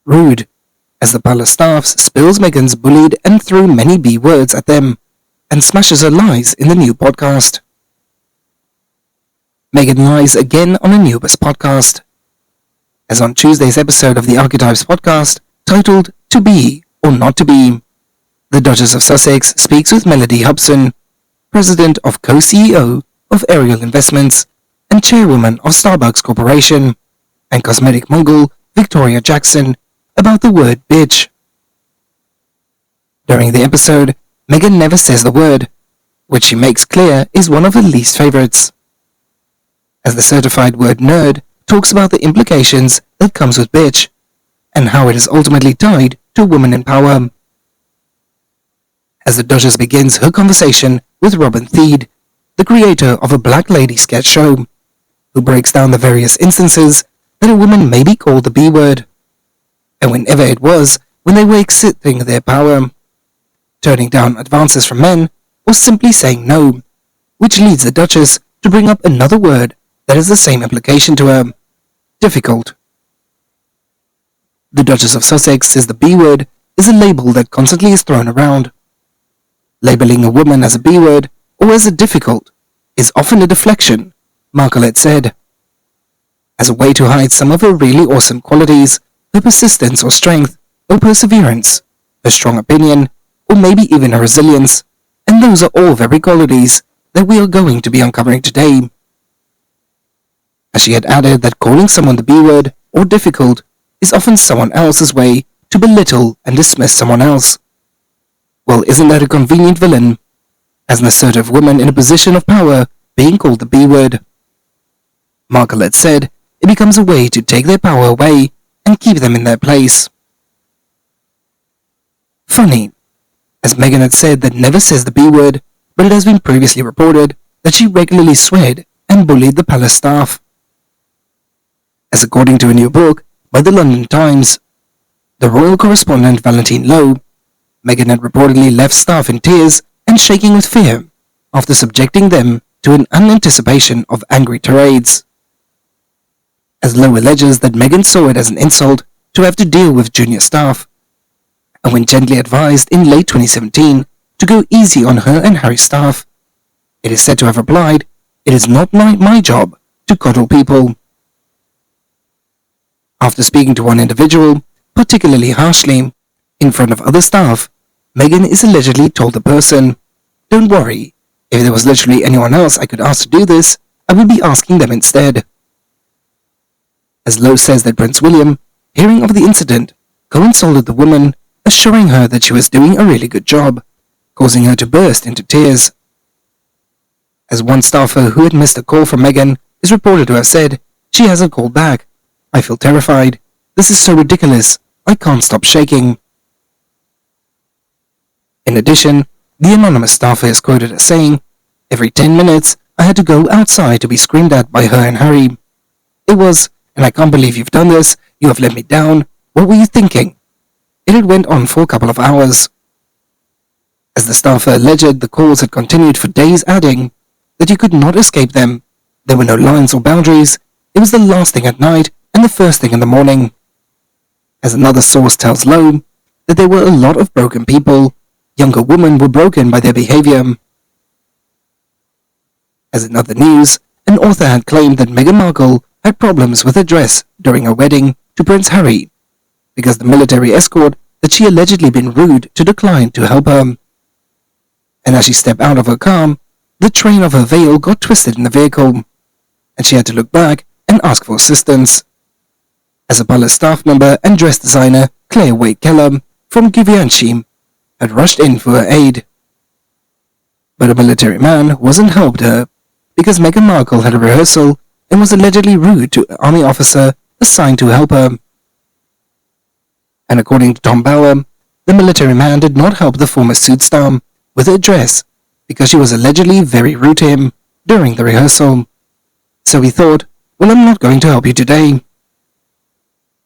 rude, as the palace staff spills Meghan's bullied and threw many B words at them, and smashes her lies in the new podcast. Meghan lies again on a newest podcast. As on Tuesday's episode of the Archetypes podcast, titled To Be or Not to Be, the Duchess of Sussex speaks with Melody Hobson, president of co-CEO of Ariel Investments and chairwoman of Starbucks Corporation, and cosmetic mogul Victoria Jackson, about the word bitch. During the episode, Meghan never says the word, which she makes clear is one of her least favorites, as the certified word nerd talks about the implications that comes with bitch, and how it is ultimately tied to women in power. As the Duchess begins her conversation with Robin Thede, the creator of a Black Lady sketch show, who breaks down the various instances that a woman may be called the B word, and whenever it was when they were exerting their power, turning down advances from men, or simply saying no, which leads the Duchess to bring up another word that has the same implication to her: difficult. The Duchess of Sussex says the B word is a label that constantly is thrown around. Labeling a woman as a B word or as a difficult is often a deflection, Markle had said, as a way to hide some of her really awesome qualities, her persistence or strength, or perseverance, her strong opinion, or maybe even her resilience, and those are all very qualities that we are going to be uncovering today. As she had added that calling someone the B word or difficult is often someone else's way to belittle and dismiss someone else. Well, isn't that a convenient villain, as an assertive woman in a position of power being called the B word? Markle had said it becomes a way to take their power away and keep them in their place. Funny, as Meghan had said that never says the B word, but it has been previously reported that she regularly sweared and bullied the palace staff. As according to a new book by the London Times, the royal correspondent Valentine Lowe, Meghan had reportedly left staff in tears and shaking with fear after subjecting them to an unanticipation of angry tirades. As Lowe alleges that Meghan saw it as an insult to have to deal with junior staff, and when gently advised in late 2017 to go easy on her and Harry's staff, it is said to have replied, "It is not my job to coddle people." After speaking to one individual, particularly harshly, in front of other staff, Meghan is allegedly told the person, "Don't worry, if there was literally anyone else I could ask to do this, I would be asking them instead." As Lowe says that Prince William, hearing of the incident, consoled the woman, assuring her that she was doing a really good job, causing her to burst into tears. As one staffer who had missed a call from Meghan is reported to have said, "She hasn't called back. I feel terrified. This is so ridiculous. I can't stop shaking." In addition, the anonymous staffer is quoted as saying, "Every 10 minutes, I had to go outside to be screamed at by her and Harry. It was, 'And I can't believe you've done this. You have let me down. What were you thinking?' It had went on for a couple of hours." As the staffer alleged, the calls had continued for days, adding that you could not escape them. There were no lines or boundaries. It was the last thing at night and the first thing in the morning. As another source tells Lowe, that there were a lot of broken people. Younger women were broken by their behavior. As in other news, an author had claimed that Meghan Markle had problems with her dress during her wedding to Prince Harry, because the military escort that she allegedly been rude to declined to help her. And as she stepped out of her car, the train of her veil got twisted in the vehicle, and she had to look back and ask for assistance. As a palace staff member and dress designer Claire Wade Keller from Givenchy had rushed in for her aid. But a military man wasn't helped her, because Meghan Markle had a rehearsal and was allegedly rude to an army officer assigned to help her. And according to Tom Bauer, the military man did not help the former suit star with her dress because she was allegedly very rude to him during the rehearsal. So he thought, "Well, I'm not going to help you today."